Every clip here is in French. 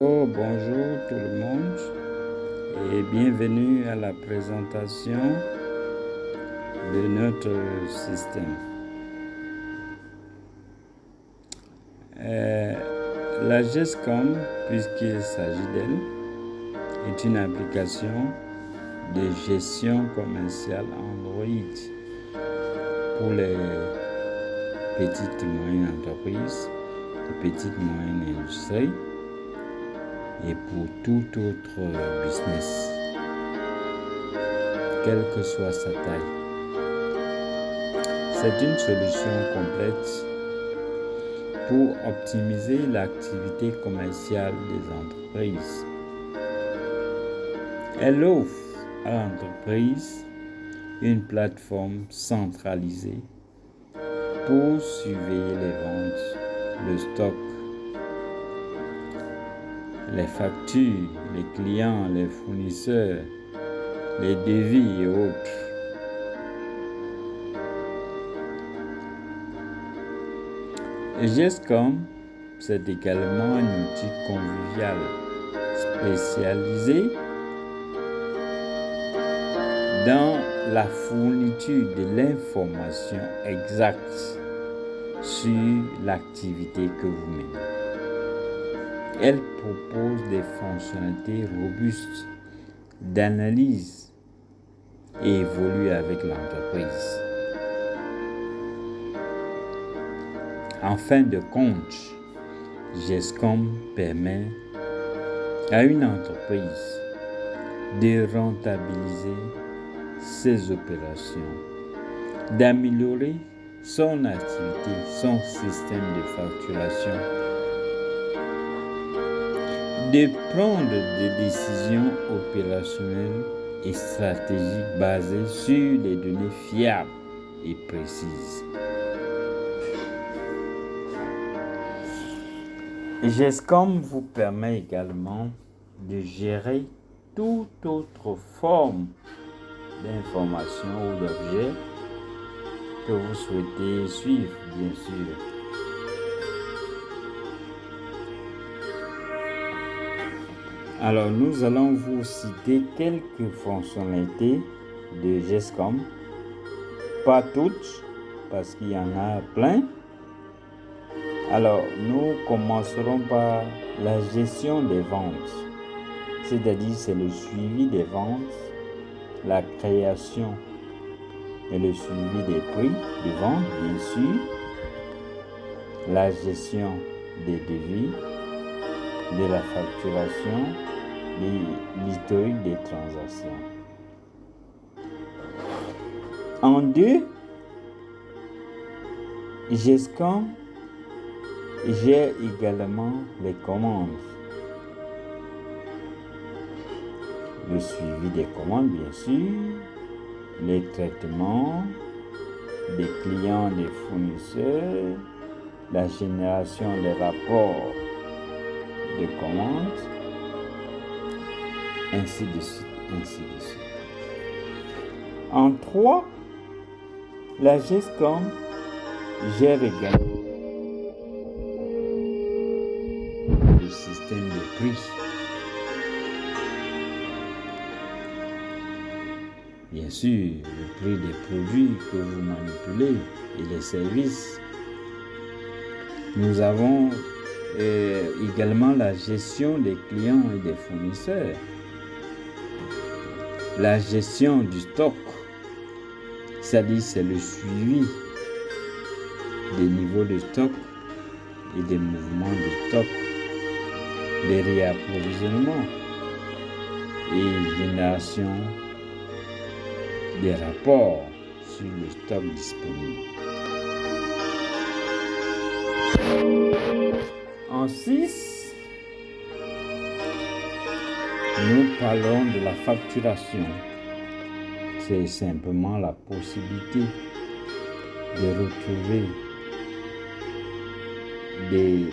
Oh, bonjour tout le monde et bienvenue à la présentation de notre système. La GESCOM, puisqu'il s'agit d'elle, est une application de gestion commerciale Android pour les petites et moyennes entreprises, les petites et moyennes industries et pour tout autre business, quelle que soit sa taille. C'est une solution complète pour optimiser l'activité commerciale des entreprises. Elle offre à l'entreprise une plateforme centralisée pour surveiller les ventes, le stock, les factures, les clients, les fournisseurs, les devis et autres. GESCOM, c'est également un outil convivial spécialisé dans la fourniture de l'information exacte sur l'activité que vous menez. Elle propose des fonctionnalités robustes d'analyse et évolue avec l'entreprise. En fin de compte, GESCOM permet à une entreprise de rentabiliser ses opérations, d'améliorer son activité, son système de facturation, de prendre des décisions opérationnelles et stratégiques basées sur des données fiables et précises. GESCOM vous permet également de gérer toute autre forme d'information ou d'objet que vous souhaitez suivre, bien sûr. Alors, nous allons vous citer quelques fonctionnalités de GESCOM. Pas toutes, parce qu'il y en a plein. Alors, nous commencerons par la gestion des ventes, c'est-à-dire c'est le suivi des ventes, la création et le suivi des prix de vente, bien sûr, la gestion des devis, de la facturation, de l'historique des transactions. En deux, GESCOM gère également les commandes. Le suivi des commandes, bien sûr, les traitements des clients, des fournisseurs, la génération des rapports de commandes, ainsi de suite, ainsi de suite. En trois, la GESCOM gère également le système de prix. Bien sûr, le prix des produits que vous manipulez et les services. Nous avons également la gestion des clients et des fournisseurs, la gestion du stock, c'est-à-dire c'est le suivi des niveaux de stock et des mouvements de stock, des réapprovisionnements et génération des rapports sur le stock disponible. En 6, nous parlons de la facturation. C'est simplement la possibilité de retrouver des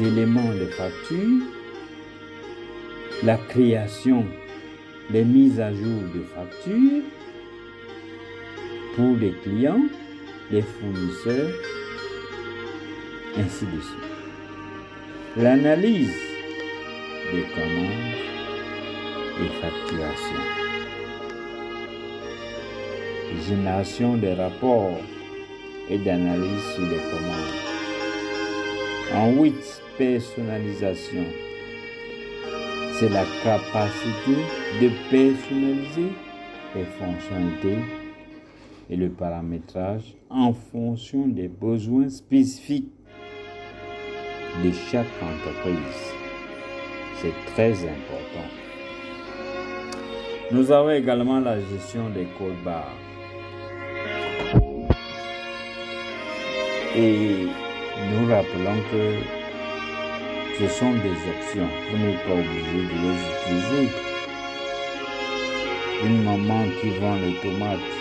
éléments de facture, la création, les mises à jour de facture pour les clients, les fournisseurs, ainsi de suite. L'analyse commandes et facturation. Génération des rapports et d'analyse sur les commandes. En 8, personnalisation. C'est la capacité de personnaliser les fonctionnalités et le paramétrage en fonction des besoins spécifiques de chaque entreprise. C'est très important. Nous avons également la gestion des codes barres. Et nous rappelons que ce sont des options. Vous n'êtes pas obligé de les utiliser. Une maman qui vend les tomates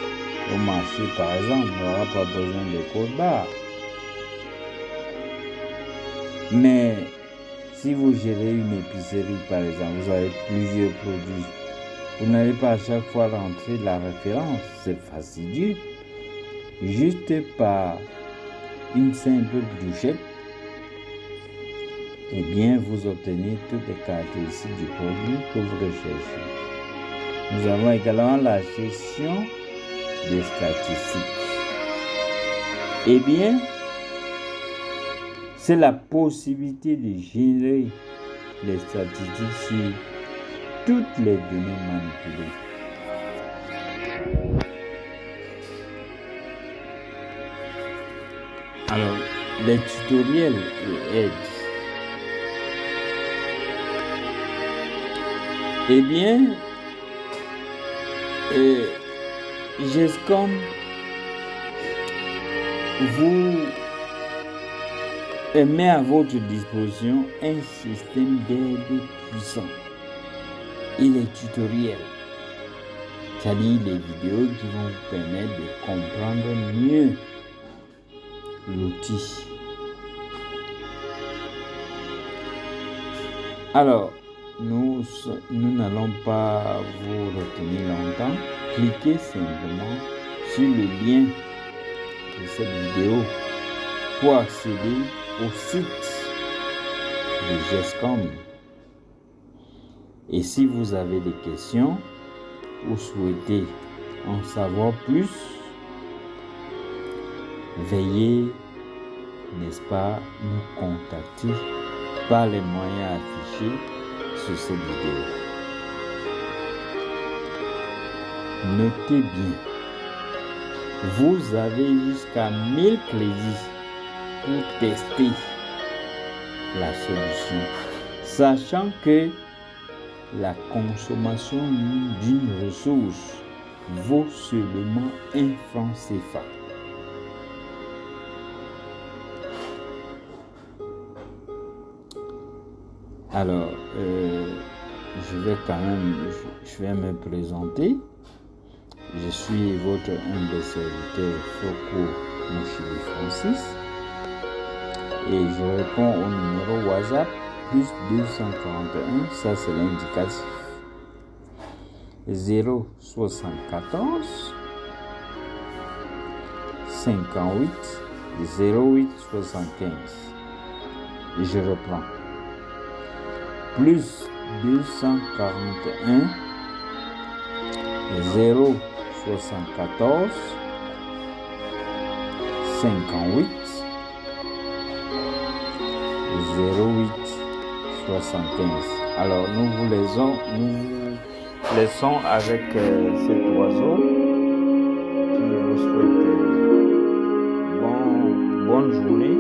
au marché, par exemple, n'aura pas besoin de code barre. Mais si vous gérez une épicerie, par exemple, vous avez plusieurs produits, vous n'allez pas à chaque fois rentrer la référence. C'est fastidieux. Juste par une simple bouchette, eh bien, vous obtenez toutes les caractéristiques du produit que vous recherchez. Nous avons également la gestion des statistiques. Eh bien, c'est la possibilité de générer les statistiques sur toutes les données manipulées. Alors, les tutoriels et aides. Eh bien, GESCOM vous met à votre disposition un système d'aide puissant et les tutoriels, c'est-à-dire les vidéos qui vont vous permettre de comprendre mieux l'outil. Alors, nous n'allons pas vous retenir longtemps. Cliquez simplement sur le lien de cette vidéo pour accéder au site de GESCOM. Et si vous avez des questions ou souhaitez en savoir plus, veuillez, n'est-ce pas, nous contacter par les moyens affichés sur cette vidéo. Notez bien, vous avez jusqu'à 1000 crédits pour tester la solution, sachant que la consommation d'une ressource vaut seulement 1 franc CFA. Alors, je vais me présenter. Je suis votre humble serviteur Foko Mouchili Francis et je réponds au numéro WhatsApp plus 241, ça c'est l'indicatif, 074 58 08 75. Et je reprends. Plus 241 074 58 08 75. Alors nous vous laissons avec cet oiseau qui vous souhaite bonne journée,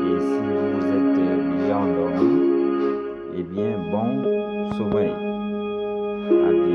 et si vous êtes déjà endormi, eh bien bon sommeil. À bientôt.